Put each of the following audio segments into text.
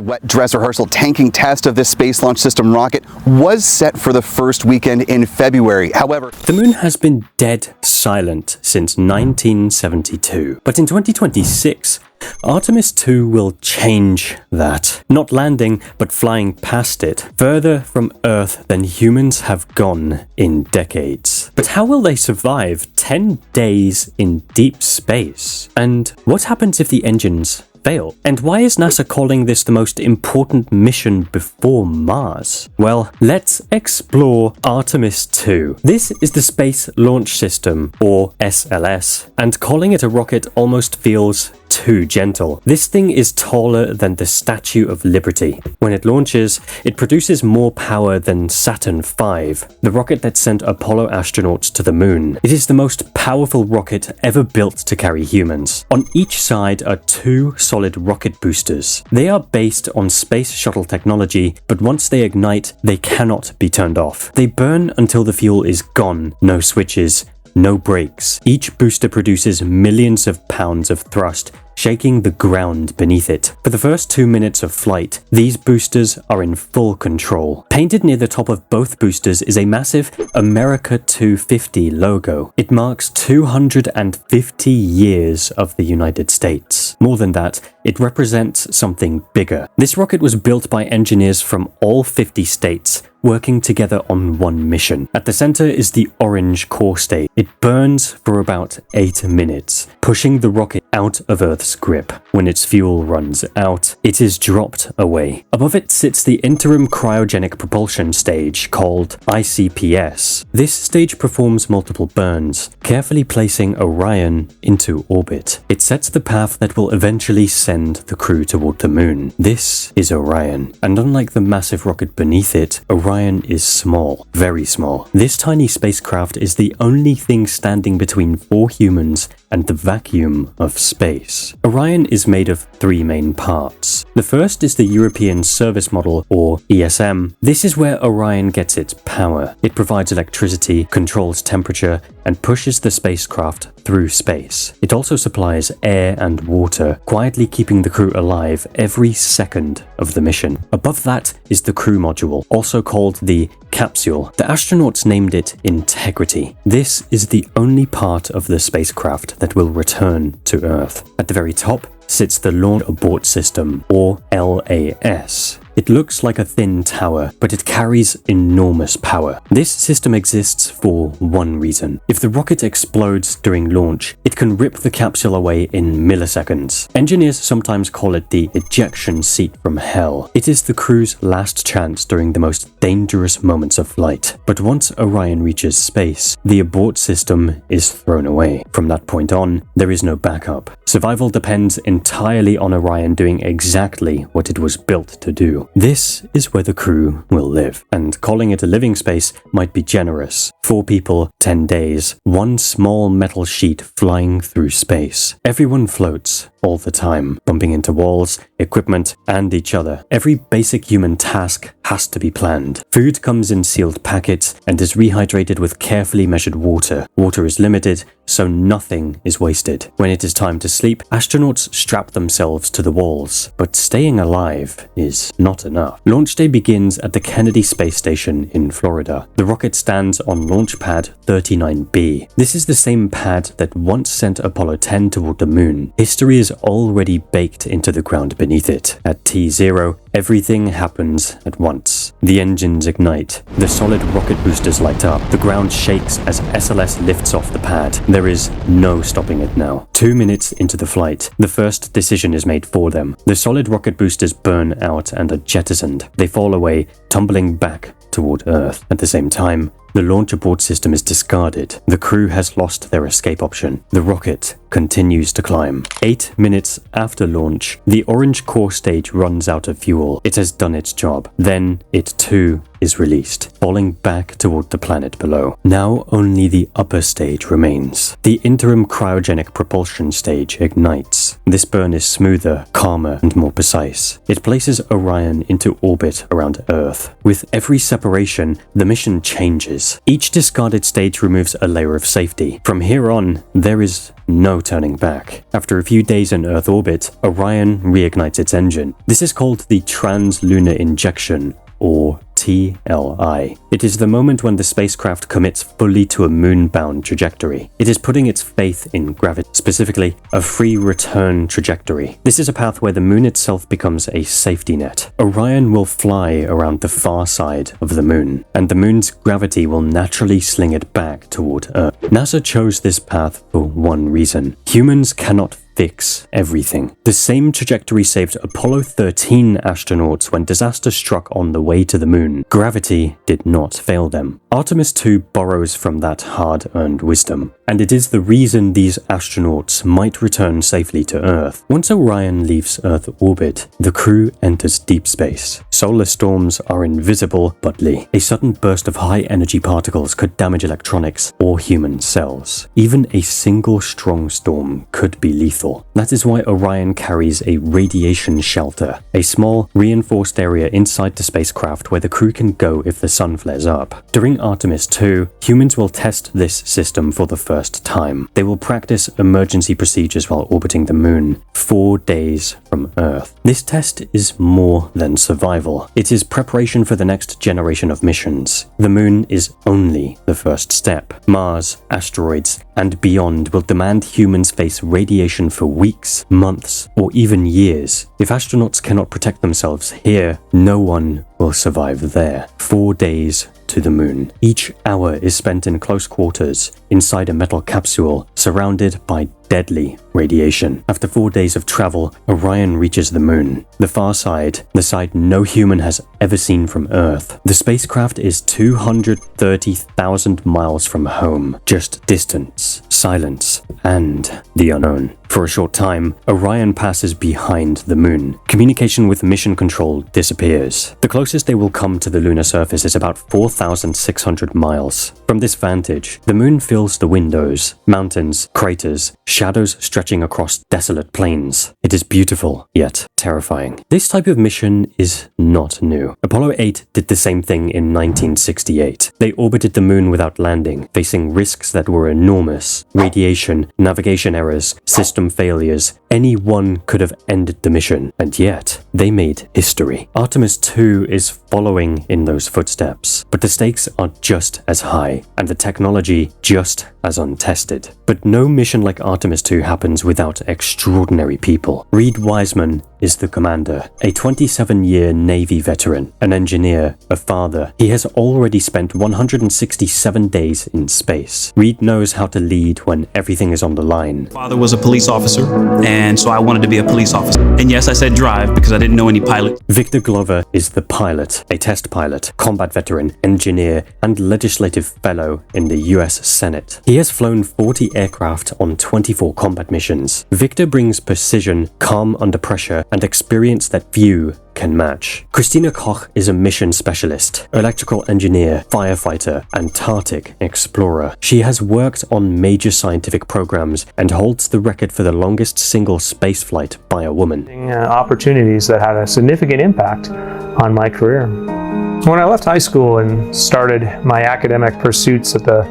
Wet dress rehearsal tanking test of this Space Launch System rocket was set for the first weekend in February. However, the moon has been dead silent since 1972. But in 2026, Artemis II will change that. Not landing, but flying past it, further from Earth than humans have gone in decades. But how will they survive 10 days in deep space? And what happens if the engines fail? And why is NASA calling this the most important mission before Mars? Well, let's explore Artemis II. This is the Space Launch System, or SLS, and calling it a rocket almost feels too gentle. This thing is taller than the Statue of Liberty. When it launches, it produces more power than Saturn V, the rocket that sent Apollo astronauts to the moon. It is the most powerful rocket ever built to carry humans. On each side are two solid rocket boosters. They are based on space shuttle technology, but once they ignite, they cannot be turned off. They burn until the fuel is gone, no switches, no brakes. Each booster produces millions of pounds of thrust, shaking the ground beneath it. For the first 2 minutes of flight, these boosters are in full control. Painted near the top of both boosters is a massive America 250 logo. It marks 250 years of the United States. More than that, it represents something bigger. This rocket was built by engineers from all 50 states, working together on one mission. At the center is the orange core stage. It burns for about 8 minutes, pushing the rocket out of Earth's grip. When its fuel runs out, it is dropped away. Above it sits the interim cryogenic propulsion stage, called ICPS. This stage performs multiple burns, carefully placing Orion into orbit. It sets the path that will eventually send the crew toward the moon. This is Orion, and unlike the massive rocket beneath it, Orion is small, very small. This tiny spacecraft is the only thing standing between 4 humans and the vacuum of space. Orion is made of 3 main parts. The first is the European Service Module, or ESM. This is where Orion gets its power. It provides electricity, controls temperature, and pushes the spacecraft through space. It also supplies air and water, quietly keeping the crew alive every second of the mission. Above that is the crew module, also called the capsule. The astronauts named it Integrity. This is the only part of the spacecraft that will return to Earth. At the very top sits the Launch Abort System, or LAS. It looks like a thin tower, but it carries enormous power. This system exists for one reason. If the rocket explodes during launch, it can rip the capsule away in milliseconds. Engineers sometimes call it the ejection seat from hell. It is the crew's last chance during the most dangerous moments of flight. But once Orion reaches space, the abort system is thrown away. From that point on, there is no backup. Survival depends entirely on Orion doing exactly what it was built to do. This is where the crew will live, and calling it a living space might be generous. 4 people, 10 days, one small metal sheet flying through space. Everyone floats all the time, bumping into walls, equipment, and each other. Every basic human task has to be planned. Food comes in sealed packets and is rehydrated with carefully measured water. Water is limited, so nothing is wasted. When it is time to sleep, astronauts strap themselves to the walls, but staying alive is not enough. Launch day begins at the Kennedy Space Station in Florida. The rocket stands on Launch Pad 39B. This is the same pad that once sent Apollo 10 toward the moon. History is already baked into the ground beneath it. At T0, everything happens at once. The engines ignite. The solid rocket boosters light up. The ground shakes as SLS lifts off the pad. There is no stopping it now. 2 minutes into the flight, the first decision is made for them. The solid rocket boosters burn out and are jettisoned. They fall away, tumbling back toward Earth. At the same time, the launch abort system is discarded. The crew has lost their escape option. The rocket continues to climb. 8 minutes after launch, the orange core stage runs out of fuel. It has done its job. Then it too is released, falling back toward the planet below. Now only the upper stage remains. The interim cryogenic propulsion stage ignites. This burn is smoother, calmer, and more precise. It places Orion into orbit around Earth. With every separation, the mission changes. Each discarded stage removes a layer of safety. From here on, there is no no turning back. After a few days in Earth orbit, Orion reignites its engine. This is called the trans-lunar injection, or TLI. It is the moment when the spacecraft commits fully to a moon-bound trajectory. It is putting its faith in gravity, specifically a free return trajectory. This is a path where the moon itself becomes a safety net. Orion will fly around the far side of the moon, and the moon's gravity will naturally sling it back toward Earth. NASA chose this path for one reason. Humans cannot fix everything. The same trajectory saved Apollo 13 astronauts when disaster struck on the way to the moon. Gravity did not fail them. Artemis II borrows from that hard-earned wisdom, and it is the reason these astronauts might return safely to Earth. Once Orion leaves Earth orbit, the crew enters deep space. Solar storms are invisible but deadly. A sudden burst of high-energy particles could damage electronics or human cells. Even a single strong storm could be lethal. That is why Orion carries a radiation shelter, a small, reinforced area inside the spacecraft where the crew can go if the sun flares up. During Artemis II, humans will test this system for the first time. They will practice emergency procedures while orbiting the moon, 4 days from Earth. This test is more than survival. It is preparation for the next generation of missions. The moon is only the first step. Mars, asteroids, and beyond will demand humans face radiation for weeks, months, or even years. If astronauts cannot protect themselves here, no one will survive there. 4 days to the moon. Each hour is spent in close quarters, inside a metal capsule, surrounded by deadly radiation. After 4 days of travel, Orion reaches the moon. The far side, the side no human has ever seen from Earth. The spacecraft is 230,000 miles from home. Just distance, silence, and the unknown. For a short time, Orion passes behind the moon. Communication with mission control disappears. The closest they will come to the lunar surface is about 4,600 miles. From this vantage, the moon fills the windows, mountains, craters, shadows stretching across desolate plains. It is beautiful, yet terrifying. This type of mission is not new. Apollo 8 did the same thing in 1968. They orbited the moon without landing, facing risks that were enormous. Radiation, navigation errors, system failures. Anyone could have ended the mission, and yet they made history. Artemis II is following in those footsteps, but the stakes are just as high, and the technology just as untested. But no mission like Artemis II happens without extraordinary people. Reed Wiseman is the commander, a 27-year Navy veteran, an engineer, a father. He has already spent 167 days in space. Reed knows how to lead when everything is on the line. Father was a police officer, and so I wanted to be a police officer. And yes, I said drive because I didn't know any pilot. Victor Glover is the pilot, a test pilot, combat veteran, engineer, and legislative fellow in the US Senate. He has flown 40 aircraft on 24 combat missions. Victor brings precision, calm under pressure, and experience that few can match. Christina Koch is a mission specialist, electrical engineer, firefighter, Antarctic explorer. She has worked on major scientific programs and holds the record for the longest single spaceflight by a woman. Opportunities that had a significant impact on my career. When I left high school and started my academic pursuits at the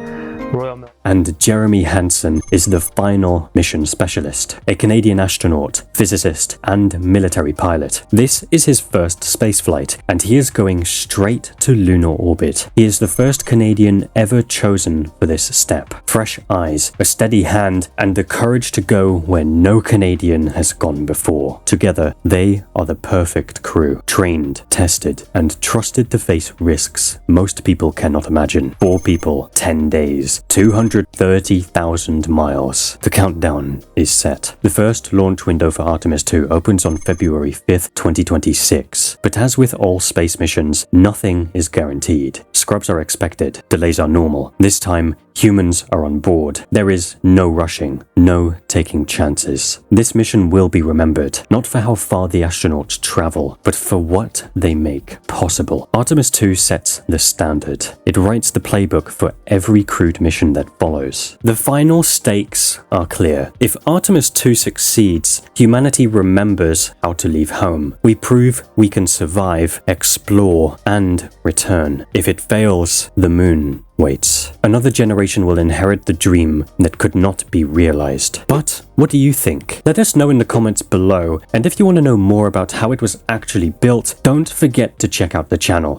Royal Military. And Jeremy Hansen is the final mission specialist, a Canadian astronaut, physicist, and military pilot. This is his first spaceflight, and he is going straight to lunar orbit. He is the first Canadian ever chosen for this step. Fresh eyes, a steady hand, and the courage to go where no Canadian has gone before. Together, they are the perfect crew, trained, tested, and trusted to face risks most people cannot imagine. 4 people, 10 days, 230,000 miles. The countdown is set. The first launch window for Artemis II opens on February 5th, 2026. But as with all space missions, nothing is guaranteed. Scrubs are expected. Delays are normal. This time, humans are on board. There is no rushing, no taking chances. This mission will be remembered, not for how far the astronauts travel, but for what they make possible. Artemis II sets the standard. It writes the playbook for every crewed mission that follows. The final stakes are clear. If Artemis II succeeds, humanity remembers how to leave home. We prove we can survive, explore, and return. If it fails, the moon waits. Another generation will inherit the dream that could not be realized. But what do you think? Let us know in the comments below, and if you want to know more about how it was actually built, don't forget to check out the channel.